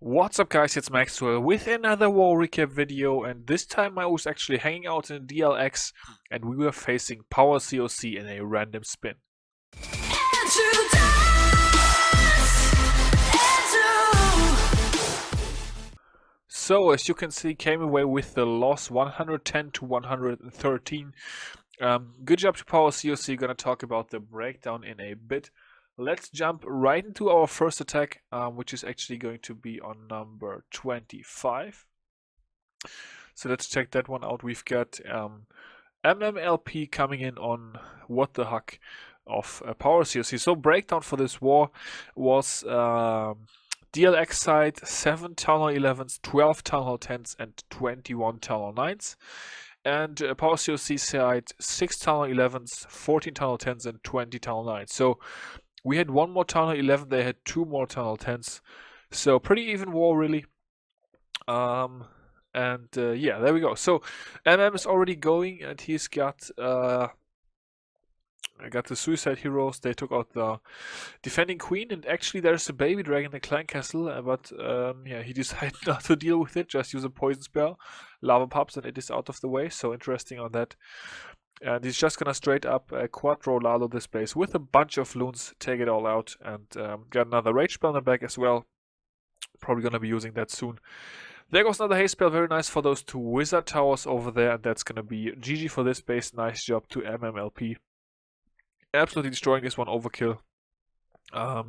What's up guys, it's Maxwell with another war recap video, and this time I was actually hanging out in DLX and we were facing Power CoC in a random spin. So as you can see, came away with the loss 110 to 113. Good job to Power CoC, gonna talk about the breakdown in a bit. Let's jump right into our first attack, which is actually going to be on number 25. So let's check that one out. We've got MMLP coming in on what the huck of Power CoC. So breakdown for this war was DLX side 7 Town Hall 11s, 12 Town Hall 10s, and 21 Town Hall 9s. And Power CoC side 6 Town Hall 11s, 14 Town Hall 10s, and 20 Town Hall 9s. So we had one more Town Hall 11, they had two more Town Hall 10s. So pretty even war, really. Yeah, there we go. So MM is already going, and he's got the Suicide Heroes. They took out the Defending Queen, and actually there's a baby dragon in the Clan Castle, but yeah, he decided not to deal with it, just use a poison spell, Lava Pups, and it is out of the way. So interesting on that. And he's just gonna straight up Quattro Lalo this base with a bunch of loons, take it all out, and got another Rage spell in the back as well. Probably gonna be using that soon. There goes another haste spell, very nice for those two wizard towers over there, and that's gonna be GG for this base. Nice job to MMLP. Absolutely destroying this one, overkill.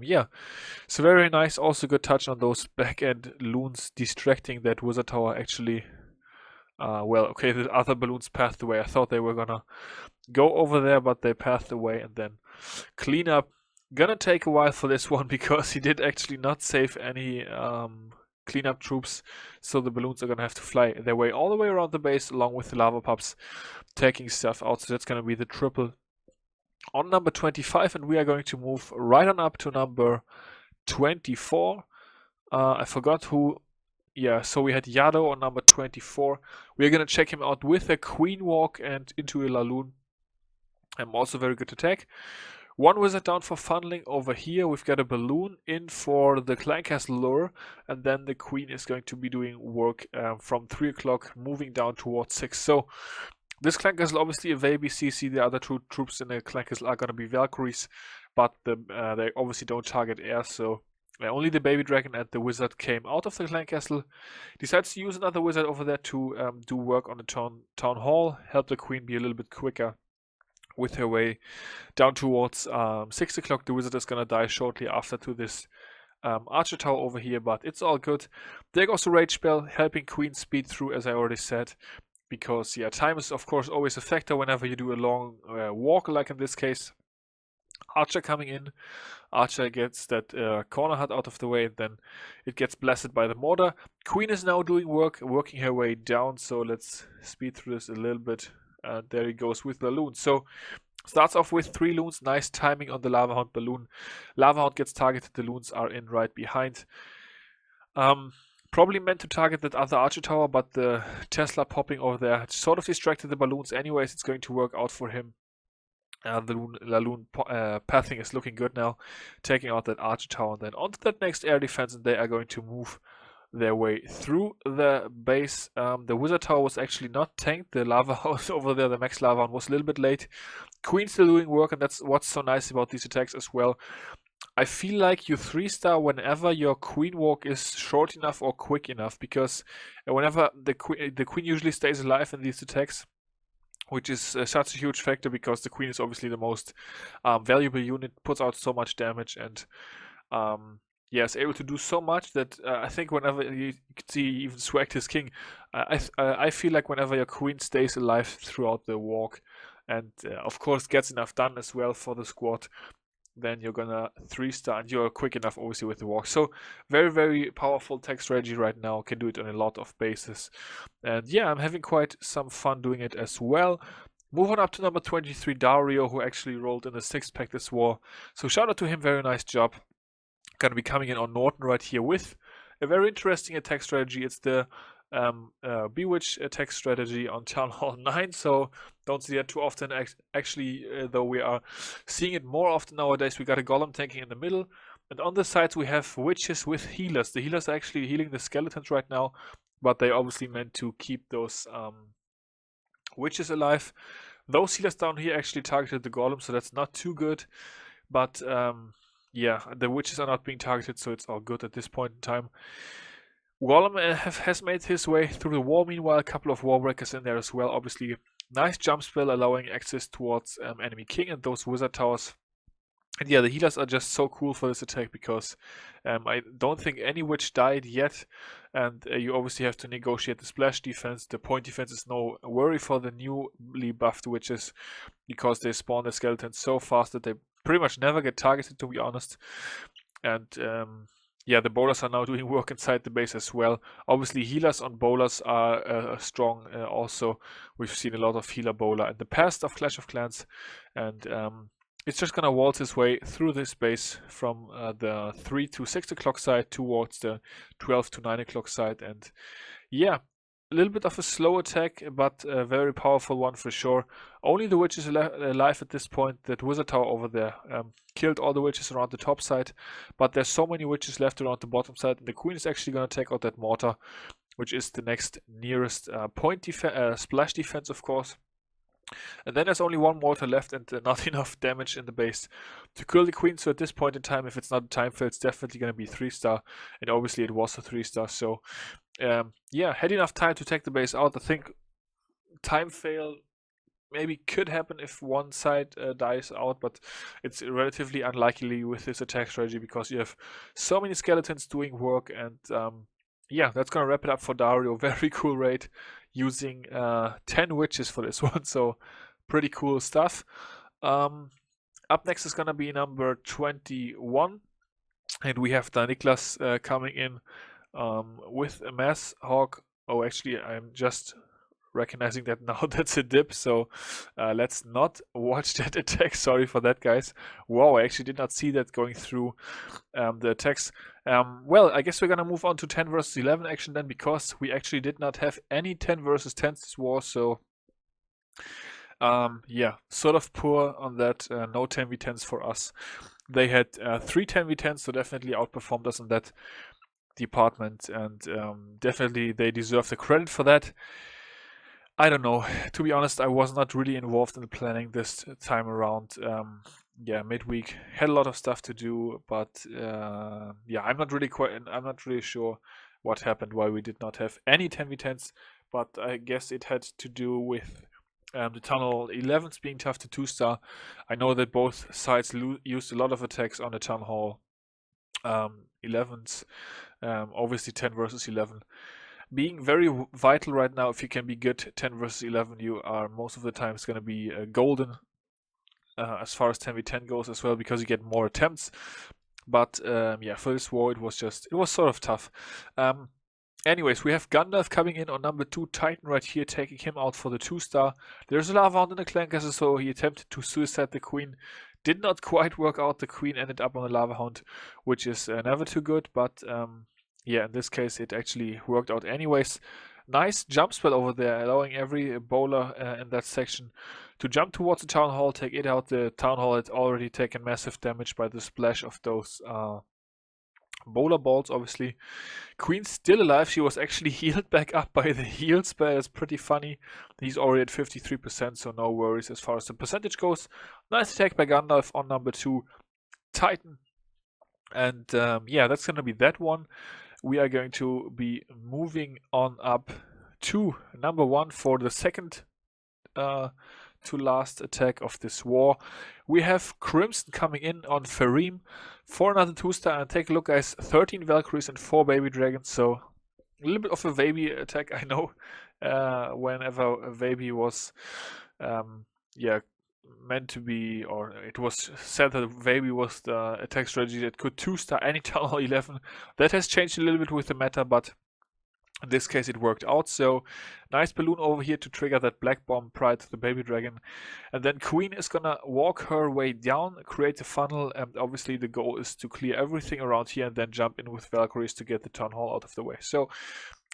Yeah, so very nice. Also good touch on those back end loons, distracting that wizard tower actually. Well, okay, the other balloons pathed away. I thought they were gonna go over there, but they pathed away, and then clean up. Gonna take a while for this one because he did actually not save any cleanup troops, so the balloons are gonna have to fly their way all the way around the base along with the lava pups, taking stuff out. So that's gonna be the triple on number 25, and we are going to move right on up to number 24. I forgot who. Yeah, so we had Yado on number 24. We are gonna check him out with a Queen Walk and into a Laloon. Also very good attack. One wizard down for funneling over here. We've got a balloon in for the Clan Castle lure, and then the Queen is going to be doing work from 3 o'clock, moving down towards 6. So this Clan Castle obviously a baby CC. The other two troops in the Clan Castle are going to be Valkyries, but they obviously don't target air, so only the baby dragon and the wizard came out of the Clan Castle. Decides to use another wizard over there to do work on the town hall, help the Queen be a little bit quicker with her way down towards 6 o'clock. The wizard is gonna die shortly after to this archer tower over here, but it's all good. There goes the rage spell, helping Queen speed through, as I already said, because yeah, time is of course always a factor whenever you do a long walk, like in this case. Archer coming in. Archer gets that corner hut out of the way, and then it gets blasted by the mortar. Queen is now doing work, working her way down, so let's speed through this a little bit. There he goes with the loon. So starts off with 3 loons. Nice timing on the Lava Hound balloon. Lava Hound gets targeted. The loons are in right behind. Probably meant to target that other archer tower, but the Tesla popping over there sort of distracted the balloons. Anyways, it's going to work out for him. The Laloon pathing is looking good now, taking out that archer tower, and then onto that next air defense, and they are going to move their way through the base. The wizard tower was actually not tanked. The lava house over there, the max lava was a little bit late. Queen's still doing work, and that's what's so nice about these attacks as well. I feel like you 3-star whenever your Queen Walk is short enough or quick enough, because whenever the Queen usually stays alive in these attacks, which is such a huge factor because the Queen is obviously the most valuable unit, puts out so much damage, and yeah, is able to do so much that I think whenever you could see even swagged his king, I feel like whenever your Queen stays alive throughout the walk, and of course gets enough done as well for the squad, then you're gonna 3-star, and you're quick enough obviously with the walk. So very, very powerful tech strategy right now. Can do it on a lot of bases, and yeah, I'm having quite some fun doing it as well. Move on up to number 23, Dario, who actually rolled in the 6th pack this war. So shout out to him, very nice job. Gonna be coming in on Norton right here with a very interesting attack strategy. It's the Bewitch attack strategy on Town Hall 9, so don't see that too often. Actually, though we are seeing it more often nowadays. We got a Golem tanking in the middle, And on the sides we have witches with healers. The healers are actually healing the skeletons right now, but they obviously meant to keep those witches alive. Those healers down here actually targeted the golem, so that's not too good. But yeah, the witches are not being targeted, so it's all good at this point in time. Golem has made his way through the wall. Meanwhile, a couple of wall breakers in there as well. Obviously, nice jump spell allowing access towards enemy king and those wizard towers. And yeah, the healers are just so cool for this attack because I don't think any witch died yet, and you obviously have to negotiate the splash defense. The point defense is no worry for the newly buffed witches because they spawn the skeletons so fast that they pretty much never get targeted, to be honest. And yeah, the bowlers are now doing work inside the base as well. Obviously, healers on bowlers are strong also. We've seen a lot of healer bowler in the past of Clash of Clans, and it's just gonna waltz its way through this base from the 3 to 6 o'clock side towards the 12 to 9 o'clock side. And yeah, a little bit of a slow attack, but a very powerful one for sure. Only the witches alive at this point. That wizard tower over there killed all the witches around the top side, but there's so many witches left around the bottom side, and the queen is actually going to take out that mortar, which is the next nearest splash defense, of course. And then there's only one mortar left and not enough damage in the base to kill the queen. So at this point in time, if it's not a time fail, it's definitely going to be 3-star. And obviously it was a 3-star. So yeah, had enough time to take the base out. I think time fail maybe could happen if one side dies out, but it's relatively unlikely with this attack strategy because you have so many skeletons doing work. And yeah, that's going to wrap it up for Dario. Very cool raid using 10 witches for this one, so pretty cool stuff. Up next is going to be number 21, and we have Niklas coming in with a Mass Hawk. Oh, actually, I'm just recognizing that now that's a dip, so let's not watch that attack. Sorry for that, guys. Wow, I actually did not see that going through the attacks. Well, I guess we're gonna move on to 10 versus 11 action then, because we actually did not have any 10 versus 10s this war, so yeah, sort of poor on that. No 10v10s for us. They had 3 10v10s, so definitely outperformed us in that department, and definitely they deserve the credit for that. I don't know. To be honest, I was not really involved in the planning this time around. Yeah, midweek had a lot of stuff to do, but yeah, I'm not really sure what happened, why we did not have any 10v10s, but I guess it had to do with the Tunnel 11s being tough to 2-star. I know that both sides used a lot of attacks on the Town Hall 11s. Obviously 10 versus 11. Being very vital right now. If you can be good 10 versus 11, you are most of the time going to be golden as far as 10v10 goes as well, because you get more attempts. But yeah, for this war it was sort of tough. Anyways, we have Gandalf coming in on number 2 Titan right here, taking him out for the 2-star. There's a lava hound in the clan castle, so he attempted to suicide the queen. Did not quite work out. The queen ended up on the lava hound, which is never too good, but yeah, in this case it actually worked out anyways. Nice jump spell over there, allowing every bowler in that section to jump towards the town hall, take it out. The town hall had already taken massive damage by the splash of those bowler balls, obviously. Queen's still alive. She was actually healed back up by the heal spell. It's pretty funny. He's already at 53%, so no worries as far as the percentage goes. Nice attack by Gandalf on number 2 Titan. And yeah, that's going to be that one. We are going to be moving on up to number 1 for the second to last attack of this war. We have Crimson coming in on Fareem for another 2-star, and take a look, guys, 13 Valkyries and 4 baby dragons, so a little bit of a baby attack, I know. Whenever a baby was yeah, meant to be, or it was said that Vaby was the attack strategy that could 2-star any Town Hall 11. That has changed a little bit with the meta, but in this case it worked out. So nice balloon over here to trigger that black bomb prior to the baby dragon, and then Queen is gonna walk her way down, create a funnel, and obviously the goal is to clear everything around here and then jump in with Valkyries to get the Town Hall out of the way. So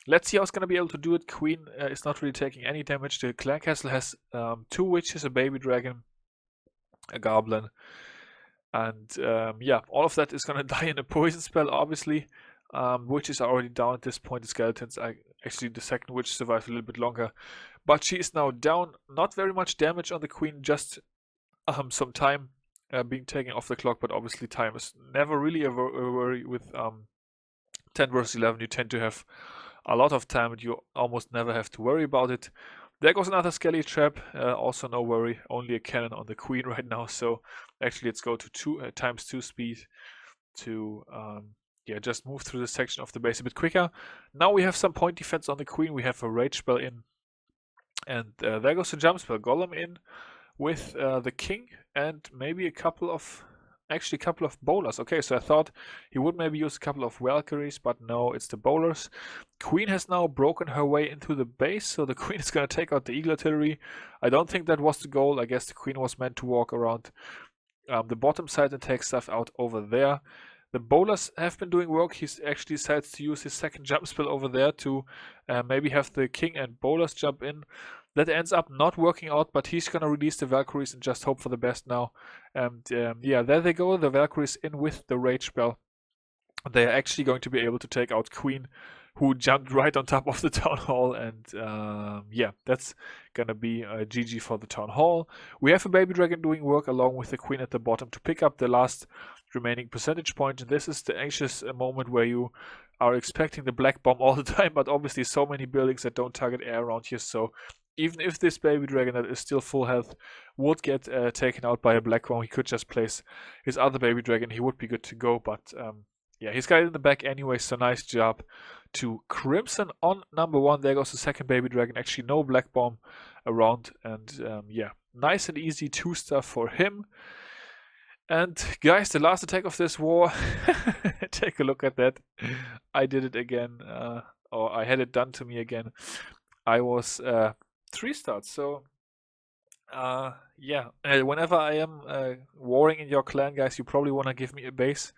let's see how it's going to be able to do it. Queen is not really taking any damage. The clan castle has 2 witches, a baby dragon, a goblin, And yeah, all of that is gonna die in a poison spell, obviously. Witches are already down at this point. The skeletons, actually the second witch survived a little bit longer, but she is now down. Not very much damage on the queen, just some time being taken off the clock. But obviously time is never really a worry with 10 versus 11. You tend to have a lot of time, and you almost never have to worry about it. There goes another skelly trap. Also no worry, only a cannon on the queen right now. So actually let's go to 2 times 2 speed to yeah, just move through this section of the base a bit quicker. Now we have some point defense on the queen. We have a rage spell in, and there goes the jump spell. Golem in with the king and maybe a couple of bowlers. Okay, so I thought he would maybe use a couple of Valkyries, but no, it's the bowlers. Queen has now broken her way into the base, so the queen is going to take out the eagle artillery. I don't think that was the goal. I guess the queen was meant to walk around the bottom side and take stuff out over there. The bowlers have been doing work. He actually decides to use his second jump spell over there to maybe have the king and bowlers jump in. That ends up not working out, but he's going to release the Valkyries and just hope for the best now. And yeah, there they go. The Valkyries in with the rage spell. They are actually going to be able to take out Queen, who jumped right on top of the town hall. And yeah, that's going to be a GG for the town hall. We have a baby dragon doing work along with the queen at the bottom to pick up the last remaining percentage point. And this is the anxious moment where you are expecting the black bomb all the time, but obviously so many buildings that don't target air around here. So even if this baby dragon that is still full health would get taken out by a black bomb, he could just place his other baby dragon. He would be good to go, but yeah, he's got it in the back anyway, so nice job to Crimson on number 1. There goes the second baby dragon. Actually, no black bomb around, and yeah, nice and easy 2-star for him. And guys, the last attack of this war, take a look at that. I did it again, or I had it done to me again. I was 3-starred, so yeah, whenever I am warring in your clan, guys, you probably want to give me a base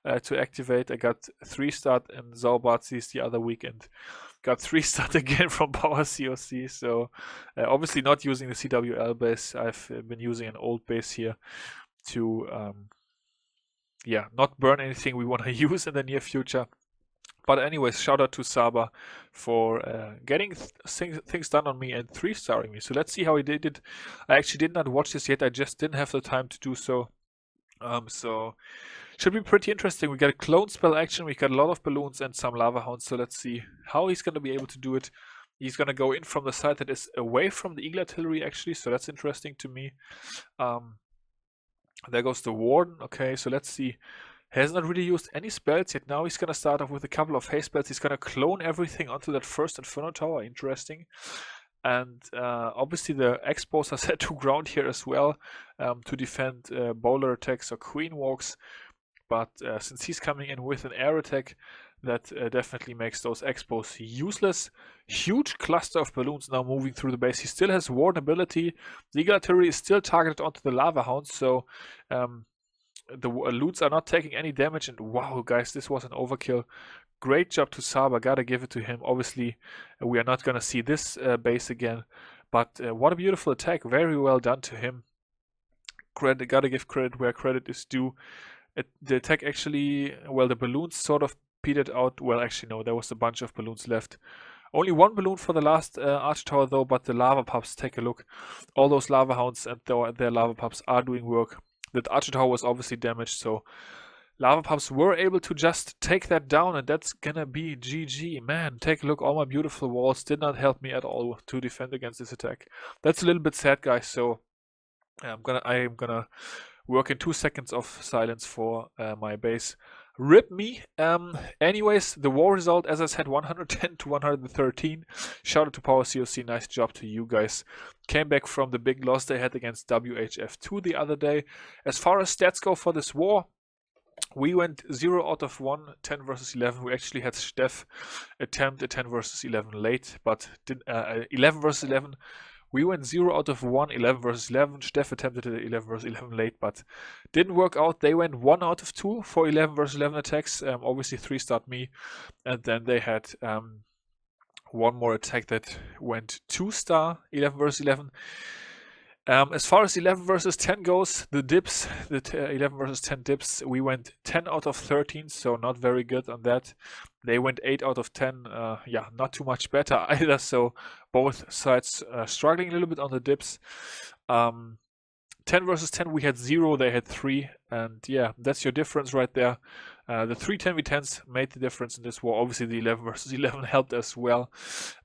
to activate. I got 3-starred in Zaubatzis the other week and got 3-starred again from Power CoC. So obviously not using the CWL base. I've been using an old base here to yeah, not burn anything we want to use in the near future. But anyways, shout out to Saba for getting things done on me and 3-starring me. So let's see how he did it. I actually did not watch this yet. I just didn't have the time to do so. So should be pretty interesting. We got a clone spell action. We got a lot of balloons and some lava hounds. So let's see how he's going to be able to do it. He's going to go in from the side that is away from the eagle artillery, actually. So that's interesting to me. There goes the warden. Okay, so let's see. Has not really used any spells yet. Now he's going to start off with a couple of haste spells. He's going to clone everything onto that first Inferno Tower. Interesting. And obviously the X-Bows are set to ground here as well to defend bowler attacks or queen walks. But since he's coming in with an air attack, that definitely makes those X-Bows useless. Huge cluster of balloons now moving through the base. He still has warden ability. The eagle artillery is still targeted onto the lava hounds, so the loots are not taking any damage. And wow, guys, this was an overkill. Great job to Saba. Gotta give it to him. Obviously, we are not gonna see this base again, but what a beautiful attack. Very well done to him. Gotta give credit where credit is due. The attack actually, well, the balloons sort of petered out. Well, actually, no, there was a bunch of balloons left. Only one balloon for the last arch tower, though, but the lava pups, take a look. All those lava hounds and their lava pups are doing work. That archer tower was obviously damaged, so lava pups were able to just take that down, and that's gonna be GG. Man, take a look. All my beautiful walls did not help me at all to defend against this attack. That's a little bit sad, guys, so I am gonna work in 2 seconds of silence for my base. Rip me. Anyways, the war result, as I said, 110 to 113. Shout out to Power CoC. Nice job to you guys. Came back from the big loss they had against WHF2 the other day. As far as stats go for this war, we went 0 out of 1, 10 versus 11. We actually had Steff attempt a 10 versus 11 late, but 11 versus 11. We went 0 out of 1, 11 versus 11. Steff attempted 11 versus 11 late, but didn't work out. They went 1 out of 2 for 11 versus 11 attacks. Obviously 3-starred me. And then they had one more attack that went 2-star, 11 versus 11. As far as 11 versus 10 goes, the dips, the 11 versus 10 dips, we went 10 out of 13, so not very good on that. They went 8 out of 10, yeah, not too much better either, so both sides struggling a little bit on the dips. 10 versus 10, we had 0, they had 3, and yeah, that's your difference right there. The 3 10v10s made the difference in this war. Obviously, the 11 versus 11 helped as well.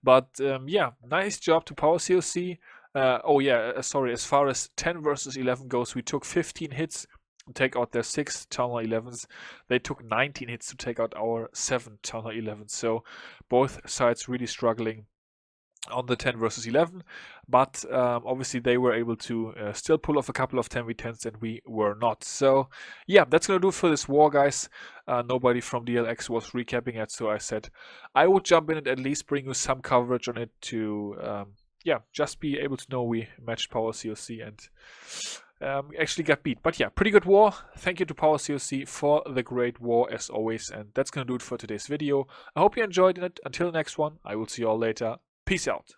But yeah, nice job to Power CoC. Oh yeah, sorry, as far as 10 versus 11 goes, we took 15 hits to take out their 6 Town Hall 11s. They took 19 hits to take out our 7 Town Hall 11s. So both sides really struggling on the 10 versus 11, but obviously they were able to still pull off a couple of 10v10s and we were not. So yeah, that's gonna do it for this war, guys. Nobody from DLX was recapping it, so I said I would jump in and at least bring you some coverage on it to yeah, just be able to know we matched Power CoC and actually got beat. But yeah, pretty good war. Thank you to Power CoC for the great war as always, and that's gonna do it for today's video. I hope you enjoyed it. Until the next one, I will see you all later. Peace out.